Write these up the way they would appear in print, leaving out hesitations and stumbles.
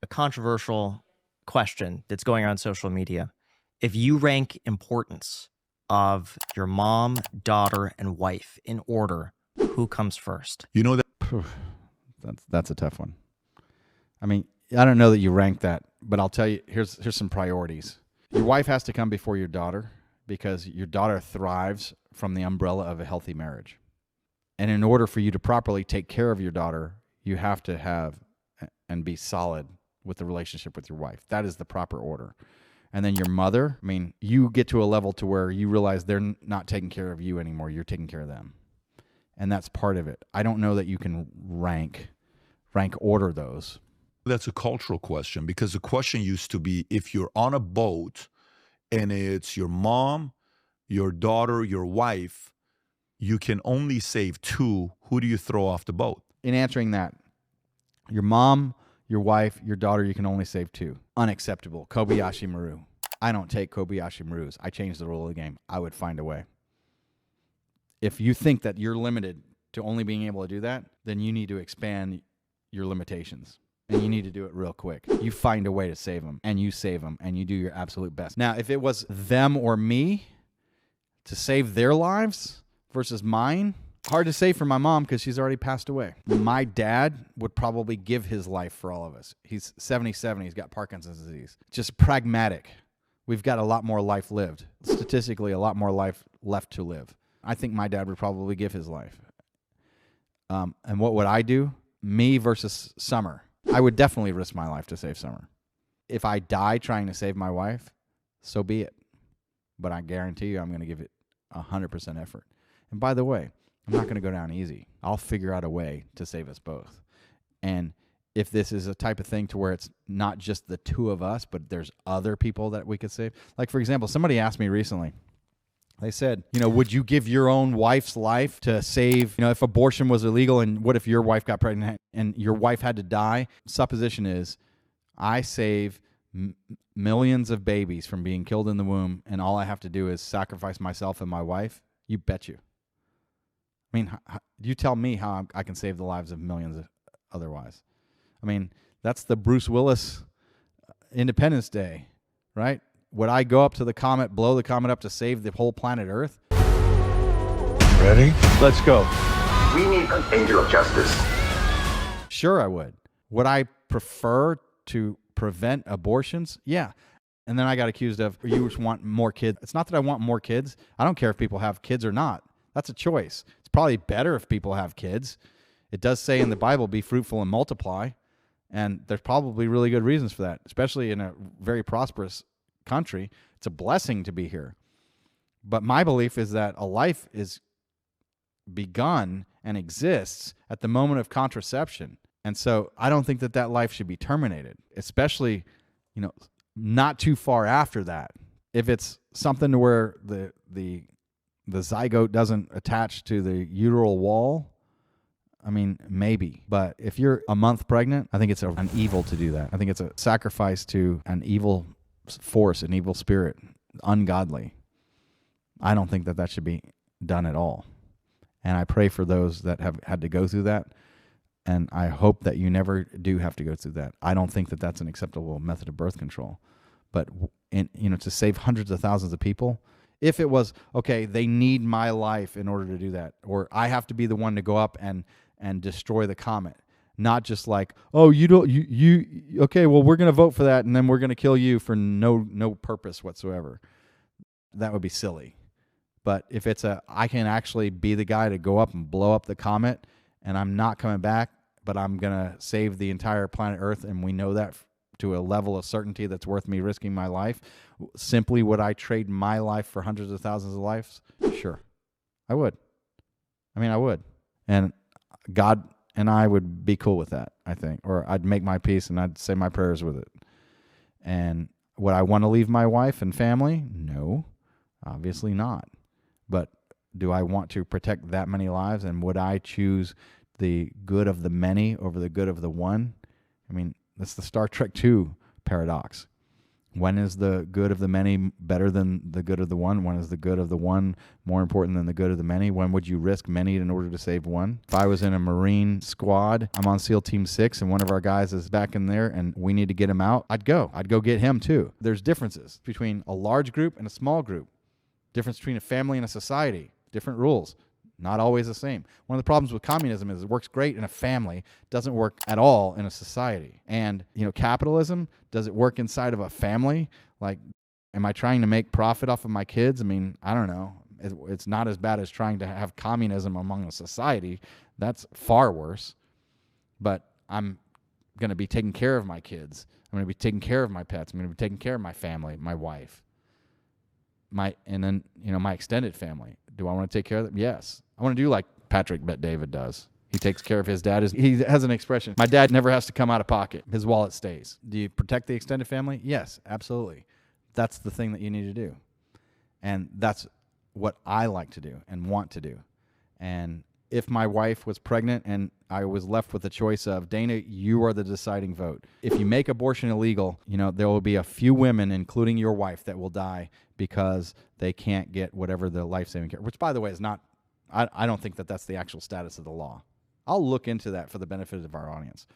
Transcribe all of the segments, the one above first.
A controversial question that's going on social media. If you rank importance of your mom, daughter, and wife in order, who comes first? You know that That's a tough one. I mean, I don't know that you rank that, but I'll tell you, here's some priorities. Your wife has to come before your daughter because your daughter thrives from the umbrella of a healthy marriage. And in order for you to properly take care of your daughter, you have to have and be solid with the relationship with your wife. That is the proper order. And then your mother, I mean, you get to a level to where you realize they're not taking care of you anymore. You're taking care of them. And that's part of it. I don't know that you can rank order those. that's a cultural question, because the question used to be, if you're on a boat and it's your mom, your daughter, your wife, you can only save two. Who do you throw off the boat? In answering that, your mom, your wife, your daughter, you can only save two. Unacceptable. Kobayashi Maru. I don't take Kobayashi Marus. I changed the rule of the game. I would find a way. If you think that you're limited to only being able to do that, then you need to expand your limitations. And you need to do it real quick. You find a way to save them, and you save them, and you do your absolute best. Now, if it was them or me to save their lives versus mine, hard to say for my mom because she's already passed away. My dad would probably give his life for all of us. He's 77. He's got Parkinson's disease. Just pragmatic. We've got a lot more life lived. Statistically, a lot more life left to live. I think my dad would probably give his life. And what would I do? Me versus Summer. I would definitely risk my life to save Summer. If I die trying to save my wife, so be it. But I guarantee you I'm going to give it 100% effort. And by the way, I'm not going to go down easy. I'll figure out a way to save us both. And if this is a type of thing to where it's not just the two of us, but there's other people that we could save. Like, for example, somebody asked me recently, they said, would you give your own wife's life to save, if abortion was illegal, and what if your wife got pregnant and your wife had to die? Supposition is I save millions of babies from being killed in the womb, and all I have to do is sacrifice myself and my wife. You bet you. I mean, you tell me how I can save the lives of millions otherwise. I mean, that's the Bruce Willis Independence Day, right? Would I go up to the comet, blow the comet up to save the whole planet Earth? Ready? Let's go. We need an angel of justice. Sure, I would. Would I prefer to prevent abortions? Yeah. And then I got accused of, you just want more kids. It's not that I want more kids. I don't care if people have kids or not. That's a choice. It's probably better if people have kids. It does say in the Bible, be fruitful and multiply. And there's probably really good reasons for that, especially in a very prosperous country. It's a blessing to be here. But my belief is that a life is begun and exists at the moment of contraception. And so I don't think that life should be terminated, especially, not too far after that. If it's something to where the zygote doesn't attach to the uteral wall, I mean, maybe. But if you're a month pregnant, I think it's an evil to do that. I think it's a sacrifice to an evil force, an evil spirit, ungodly. I don't think that should be done at all. And I pray for those that have had to go through that. And I hope that you never do have to go through that. I don't think that that's an acceptable method of birth control. But to save hundreds of thousands of people, if it was, okay, they need my life in order to do that, or I have to be the one to go up and destroy the comet, not just like, oh, okay, well, we're going to vote for that, and then we're going to kill you for no purpose whatsoever. That would be silly. But if it's I can actually be the guy to go up and blow up the comet, and I'm not coming back, but I'm going to save the entire planet Earth, and we know that to a level of certainty that's worth me risking my life. Simply, would I trade my life for hundreds of thousands of lives? Sure. I would. I would. And God and I would be cool with that, I think. Or I'd make my peace and I'd say my prayers with it. And would I want to leave my wife and family? No, obviously not. But do I want to protect that many lives? And would I choose the good of the many over the good of the one? That's the Star Trek II paradox. When is the good of the many better than the good of the one? When is the good of the one more important than the good of the many? When would you risk many in order to save one? If I was in a Marine squad, I'm on SEAL Team 6, and one of our guys is back in there, and we need to get him out, I'd go get him too. There's differences between a large group and a small group. Difference between a family and a society. Different rules. Not always the same. One of the problems with communism is it works great in a family, doesn't work at all in a society. And, capitalism, does it work inside of a family? Like, am I trying to make profit off of my kids? I mean, I don't know. It's not as bad as trying to have communism among a society. That's far worse. But I'm going to be taking care of my kids. I'm going to be taking care of my pets. I'm going to be taking care of my family, my wife. My extended family. Do I want to take care of them? Yes. I want to do like Patrick Bet David does. He takes care of his dad. He has an expression. My dad never has to come out of pocket. His wallet stays. Do you protect the extended family? Yes, absolutely. That's the thing that you need to do. And that's what I like to do and want to do. And if my wife was pregnant and I was left with the choice of, Dana, you are the deciding vote. If you make abortion illegal, there will be a few women, including your wife, that will die because they can't get whatever the life-saving care, which, by the way, is not, I don't think that that's the actual status of the law. I'll look into that for the benefit of our audience.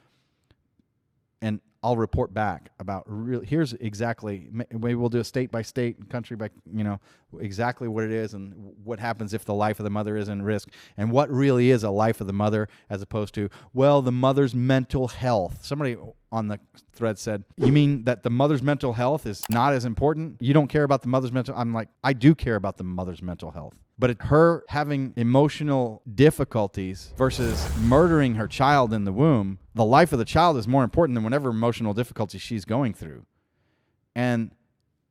And I'll report back about here's exactly, maybe we'll do a state by state, country by, exactly what it is and what happens if the life of the mother is in risk and what really is a life of the mother as opposed to, the mother's mental health. Somebody on the thread said, you mean that the mother's mental health is not as important? You don't care about the mother's mental? I'm like, I do care about the mother's mental health. But her having emotional difficulties versus murdering her child in the womb, the life of the child is more important than whatever emotional difficulty she's going through. And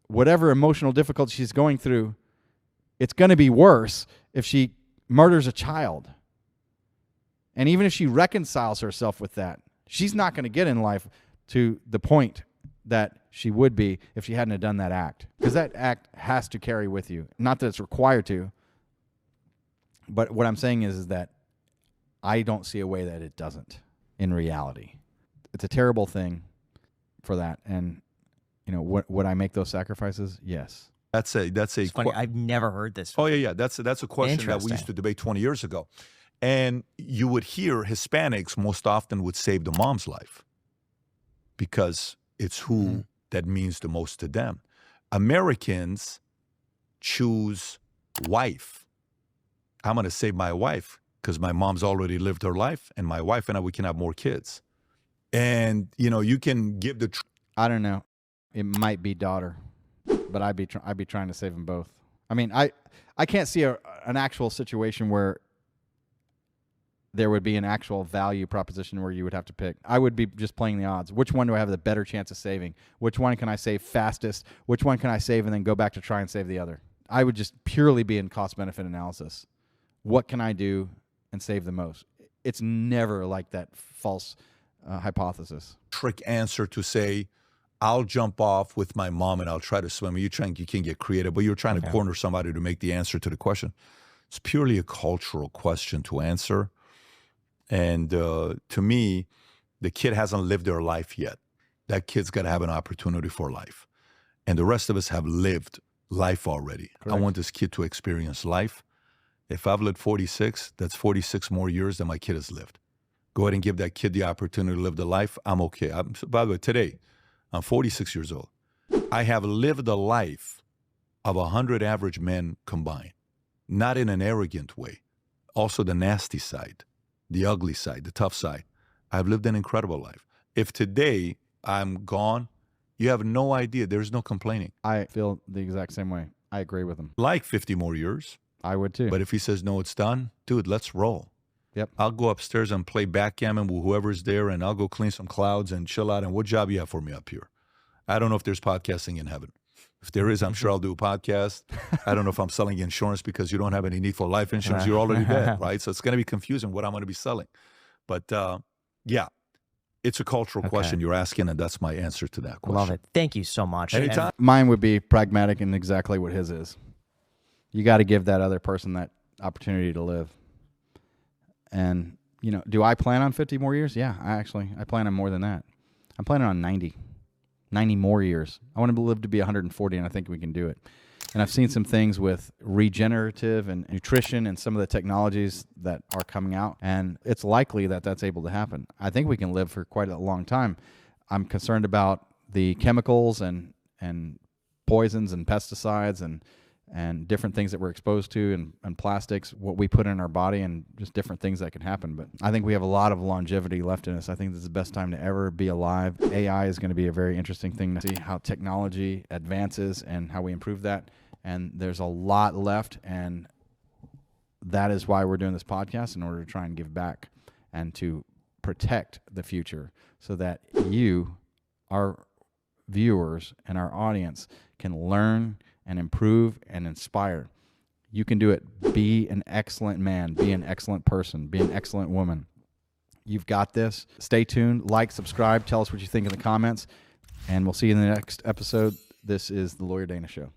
whatever emotional difficulty she's going through, it's going to be worse if she murders a child. And even if she reconciles herself with that, she's not going to get in life to the point that she would be if she hadn't have done that act. Because that act has to carry with you. Not that it's required to. But what I'm saying is that I don't see a way that it doesn't in reality. It's a terrible thing for that. And, would I make those sacrifices? Yes. That's it's funny. I've never heard this. Oh, yeah. That's a question that we used to debate 20 years ago. And you would hear Hispanics most often would save the mom's life because it's who that means the most to them. Americans choose wife. I'm going to save my wife because my mom's already lived her life, and my wife and I, we can have more kids. And, you can give the... I don't know. It might be daughter, but I'd be trying to save them both. I mean, I can't see an actual situation where there would be an actual value proposition where you would have to pick. I would be just playing the odds. Which one do I have the better chance of saving? Which one can I save fastest? Which one can I save and then go back to try and save the other? I would just purely be in cost-benefit analysis. What can I do and save the most? It's never like that false hypothesis. Trick answer to say, I'll jump off with my mom and I'll try to swim. You can get creative, but you're trying to corner somebody to make the answer to the question. It's purely a cultural question to answer. And to me, the kid hasn't lived their life yet. That kid's got to have an opportunity for life. And the rest of us have lived life already. Correct. I want this kid to experience life. If I've lived 46, that's 46 more years than my kid has lived. Go ahead and give that kid the opportunity to live the life. I'm okay. By the way, today, I'm 46 years old. I have lived the life of 100 average men combined, not in an arrogant way. Also the nasty side, the ugly side, the tough side. I've lived an incredible life. If today I'm gone, you have no idea. There's no complaining. I feel the exact same way. I agree with him. Like 50 more years. I would too. But if he says, no, it's done, dude, let's roll. Yep. I'll go upstairs and play backgammon with whoever's there, and I'll go clean some clouds and chill out. And what job you have for me up here? I don't know if there's podcasting in heaven. If there is, I'm sure I'll do a podcast. I don't know if I'm selling insurance because you don't have any need for life insurance. You're already dead, right? So it's going to be confusing what I'm going to be selling. But yeah, it's a cultural question you're asking, and that's my answer to that question. Love it. Thank you so much. Anytime. Mine would be pragmatic and exactly what his is. You got to give that other person that opportunity to live. And, do I plan on 50 more years? Yeah, I plan on more than that. I'm planning on 90. 90 more years. I want to live to be 140, and I think we can do it. And I've seen some things with regenerative and nutrition and some of the technologies that are coming out, and it's likely that that's able to happen. I think we can live for quite a long time. I'm concerned about the chemicals and poisons and pesticides and different things that we're exposed to and plastics, what we put in our body, and just different things that can happen. But I think we have a lot of longevity left in us. I think this is the best time to ever be alive. AI is going to be a very interesting thing to see how technology advances and how we improve that. And there's a lot left, and that is why we're doing this podcast, in order to try and give back and to protect the future so that you, our viewers, and our audience can learn and improve and inspire. You can do it. Be an excellent man. Be an excellent person. Be an excellent woman. You've got this. Stay tuned. Like, subscribe. Tell us what you think in the comments. And we'll see you in the next episode. This is The Lawyer Dana Show.